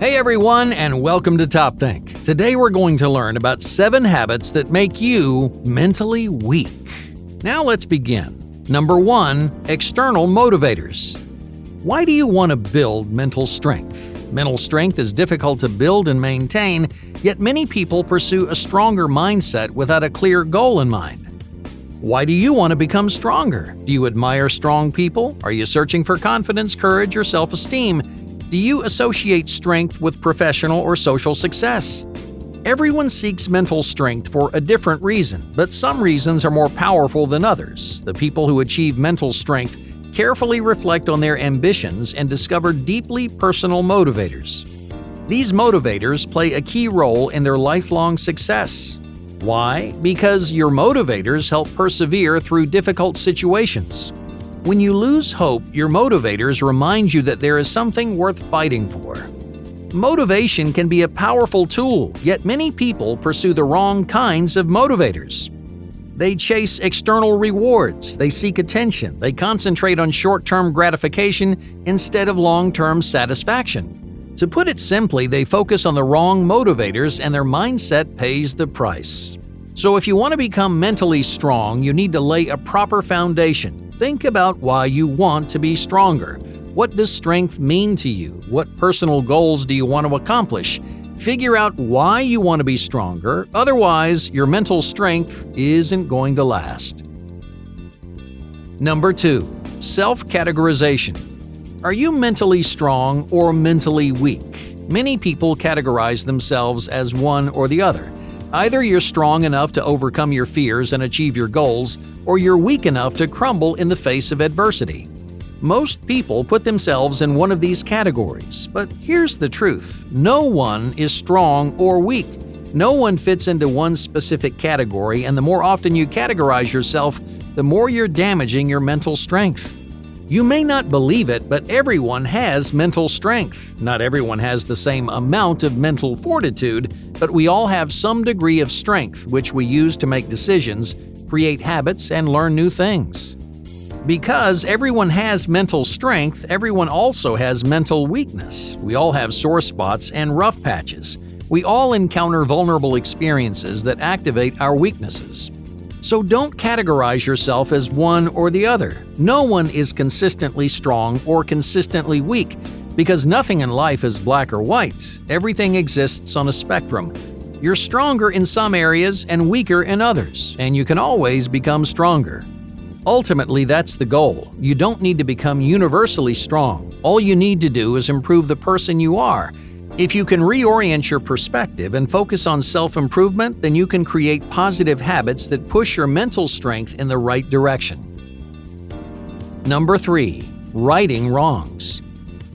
Hey everyone, and welcome to Top Think. Today we're going to learn about 7 habits that make you mentally weak. Now let's begin. Number 1, external motivators. Why do you want to build mental strength? Mental strength is difficult to build and maintain, yet many people pursue a stronger mindset without a clear goal in mind. Why do you want to become stronger? Do you admire strong people? Are you searching for confidence, courage, or self-esteem? Do you associate strength with professional or social success? Everyone seeks mental strength for a different reason, but some reasons are more powerful than others. The people who achieve mental strength carefully reflect on their ambitions and discover deeply personal motivators. These motivators play a key role in their lifelong success. Why? Because your motivators help persevere through difficult situations. When you lose hope, your motivators remind you that there is something worth fighting for. Motivation can be a powerful tool, yet many people pursue the wrong kinds of motivators. They chase external rewards, they seek attention, they concentrate on short-term gratification instead of long-term satisfaction. To put it simply, they focus on the wrong motivators and their mindset pays the price. So if you want to become mentally strong, you need to lay a proper foundation. Think about why you want to be stronger. What does strength mean to you? What personal goals do you want to accomplish? Figure out why you want to be stronger, otherwise your mental strength isn't going to last. Number 2, self-categorization. Are you mentally strong or mentally weak? Many people categorize themselves as one or the other. Either you're strong enough to overcome your fears and achieve your goals, or you're weak enough to crumble in the face of adversity. Most people put themselves in one of these categories, but here's the truth. No one is strong or weak. No one fits into one specific category, and the more often you categorize yourself, the more you're damaging your mental strength. You may not believe it, but everyone has mental strength. Not everyone has the same amount of mental fortitude, but we all have some degree of strength which we use to make decisions, create habits, and learn new things. Because everyone has mental strength, everyone also has mental weakness. We all have sore spots and rough patches. We all encounter vulnerable experiences that activate our weaknesses. So don't categorize yourself as one or the other. No one is consistently strong or consistently weak, because nothing in life is black or white. Everything exists on a spectrum. You're stronger in some areas and weaker in others, and you can always become stronger. Ultimately, that's the goal. You don't need to become universally strong. All you need to do is improve the person you are. If you can reorient your perspective and focus on self-improvement, then you can create positive habits that push your mental strength in the right direction. Number 3, righting wrongs.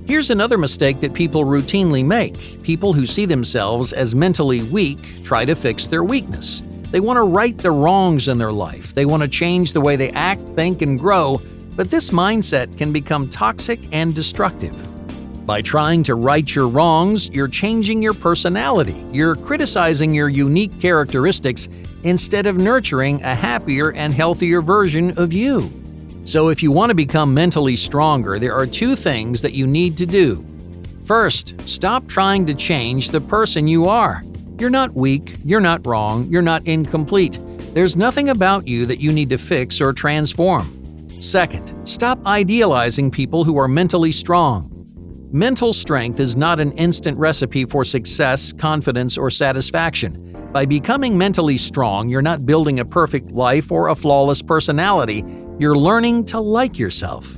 Here's another mistake that people routinely make. People who see themselves as mentally weak try to fix their weakness. They want to right the wrongs in their life. They want to change the way they act, think, and grow, but this mindset can become toxic and destructive. By trying to right your wrongs, you're changing your personality. You're criticizing your unique characteristics instead of nurturing a happier and healthier version of you. So if you want to become mentally stronger, there are 2 things that you need to do. First, stop trying to change the person you are. You're not weak, you're not wrong, you're not incomplete. There's nothing about you that you need to fix or transform. Second, stop idealizing people who are mentally strong. Mental strength is not an instant recipe for success, confidence, or satisfaction. By becoming mentally strong, you're not building a perfect life or a flawless personality. You're learning to like yourself.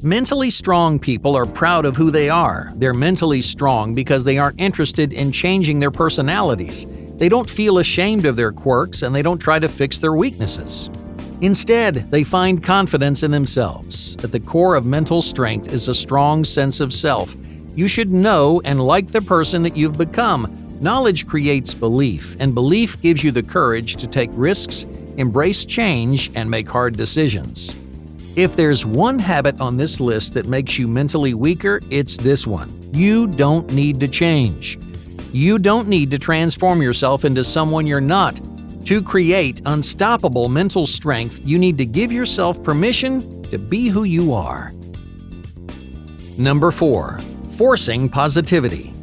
Mentally strong people are proud of who they are. They're mentally strong because they aren't interested in changing their personalities. They don't feel ashamed of their quirks, and they don't try to fix their weaknesses. Instead, they find confidence in themselves. At the core of mental strength is a strong sense of self. You should know and like the person that you've become. Knowledge creates belief, and belief gives you the courage to take risks, embrace change, and make hard decisions. If there's one habit on this list that makes you mentally weaker, it's this one. You don't need to change. You don't need to transform yourself into someone you're not. To create unstoppable mental strength, you need to give yourself permission to be who you are. Number 4, forcing positivity.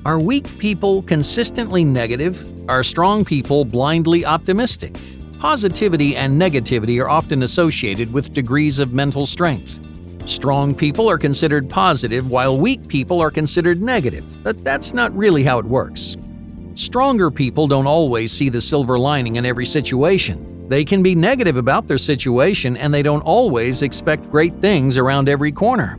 Are weak people consistently negative? Are strong people blindly optimistic? Positivity and negativity are often associated with degrees of mental strength. Strong people are considered positive while weak people are considered negative, but that's not really how it works. Stronger people don't always see the silver lining in every situation. They can be negative about their situation and they don't always expect great things around every corner.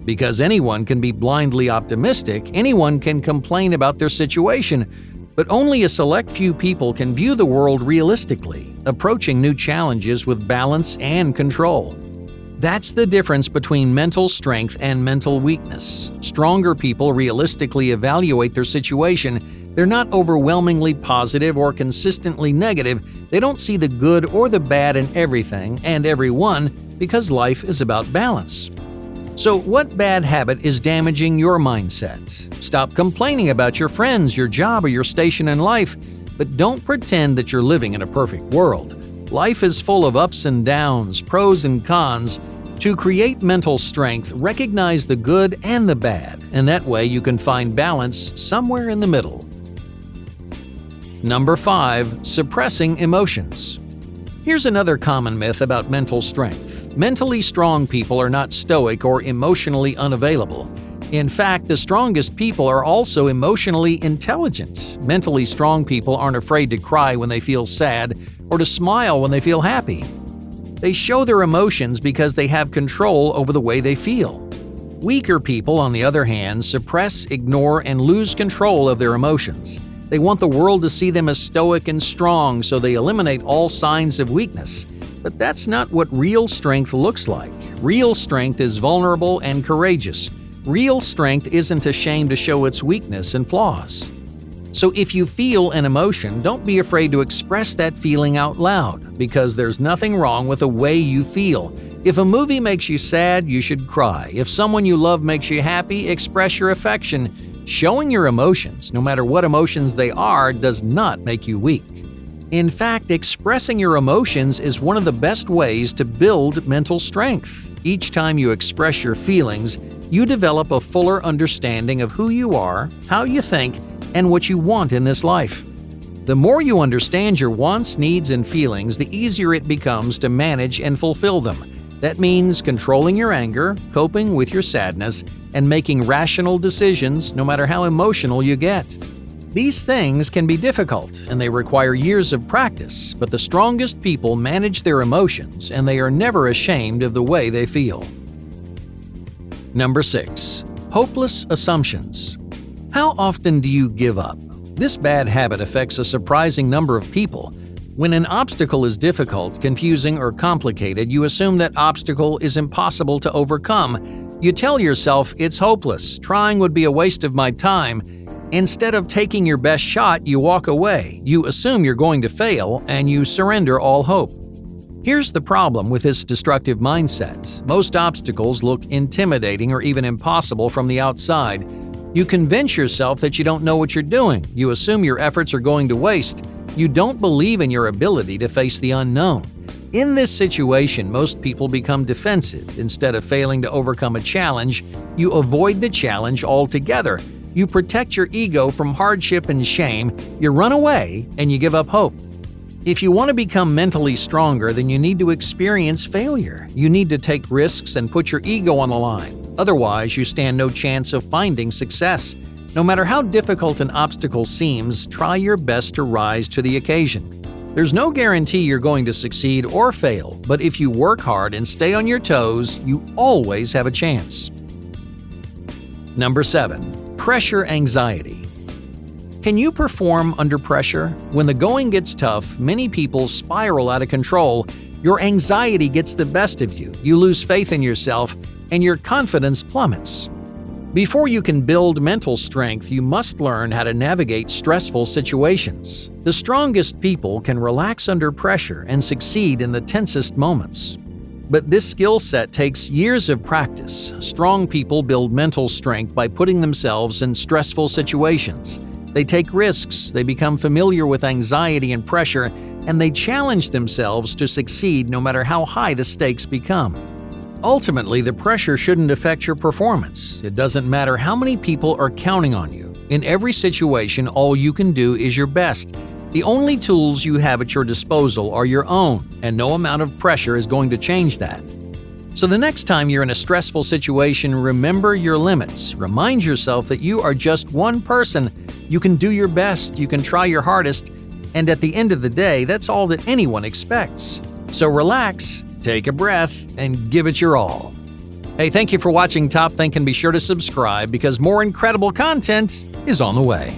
Because anyone can be blindly optimistic, anyone can complain about their situation, but only a select few people can view the world realistically, approaching new challenges with balance and control. That's the difference between mental strength and mental weakness. Stronger people realistically evaluate their situation. They're not overwhelmingly positive or consistently negative. They don't see the good or the bad in everything and everyone because life is about balance. So, what bad habit is damaging your mindset? Stop complaining about your friends, your job, or your station in life, but don't pretend that you're living in a perfect world. Life is full of ups and downs, pros and cons. To create mental strength, recognize the good and the bad, and that way you can find balance somewhere in the middle. Number 5. Suppressing emotions. Here's another common myth about mental strength. Mentally strong people are not stoic or emotionally unavailable. In fact, the strongest people are also emotionally intelligent. Mentally strong people aren't afraid to cry when they feel sad or to smile when they feel happy. They show their emotions because they have control over the way they feel. Weaker people, on the other hand, suppress, ignore, and lose control of their emotions. They want the world to see them as stoic and strong, so they eliminate all signs of weakness. But that's not what real strength looks like. Real strength is vulnerable and courageous. Real strength isn't ashamed to show its weakness and flaws. So if you feel an emotion, don't be afraid to express that feeling out loud, because there's nothing wrong with the way you feel. If a movie makes you sad, you should cry. If someone you love makes you happy, express your affection. Showing your emotions, no matter what emotions they are, does not make you weak. In fact, expressing your emotions is one of the best ways to build mental strength. Each time you express your feelings, you develop a fuller understanding of who you are, how you think, and what you want in this life. The more you understand your wants, needs, and feelings, the easier it becomes to manage and fulfill them. That means controlling your anger, coping with your sadness, and making rational decisions no matter how emotional you get. These things can be difficult and they require years of practice, but the strongest people manage their emotions and they are never ashamed of the way they feel. Number 6. Hopeless assumptions. How often do you give up? This bad habit affects a surprising number of people. When an obstacle is difficult, confusing, or complicated, you assume that obstacle is impossible to overcome. You tell yourself it's hopeless, trying would be a waste of my time. Instead of taking your best shot, you walk away. You assume you're going to fail, and you surrender all hope. Here's the problem with this destructive mindset. Most obstacles look intimidating or even impossible from the outside. You convince yourself that you don't know what you're doing. You assume your efforts are going to waste. You don't believe in your ability to face the unknown. In this situation, most people become defensive. Instead of failing to overcome a challenge, you avoid the challenge altogether. You protect your ego from hardship and shame, you run away, and you give up hope. If you want to become mentally stronger, then you need to experience failure. You need to take risks and put your ego on the line. Otherwise, you stand no chance of finding success. No matter how difficult an obstacle seems, try your best to rise to the occasion. There's no guarantee you're going to succeed or fail, but if you work hard and stay on your toes, you always have a chance. Number 7. Pressure anxiety. Can you perform under pressure? When the going gets tough, many people spiral out of control. Your anxiety gets the best of you. You lose faith in yourself, and your confidence plummets. Before you can build mental strength, you must learn how to navigate stressful situations. The strongest people can relax under pressure and succeed in the tensest moments. But this skill set takes years of practice. Strong people build mental strength by putting themselves in stressful situations. They take risks, they become familiar with anxiety and pressure, and they challenge themselves to succeed no matter how high the stakes become. Ultimately, the pressure shouldn't affect your performance. It doesn't matter how many people are counting on you. In every situation, all you can do is your best. The only tools you have at your disposal are your own, and no amount of pressure is going to change that. So the next time you're in a stressful situation, remember your limits. Remind yourself that you are just one person. You can do your best, you can try your hardest, and at the end of the day, that's all that anyone expects. So relax, take a breath, and give it your all. Hey, thank you for watching Top Think, and be sure to subscribe because more incredible content is on the way.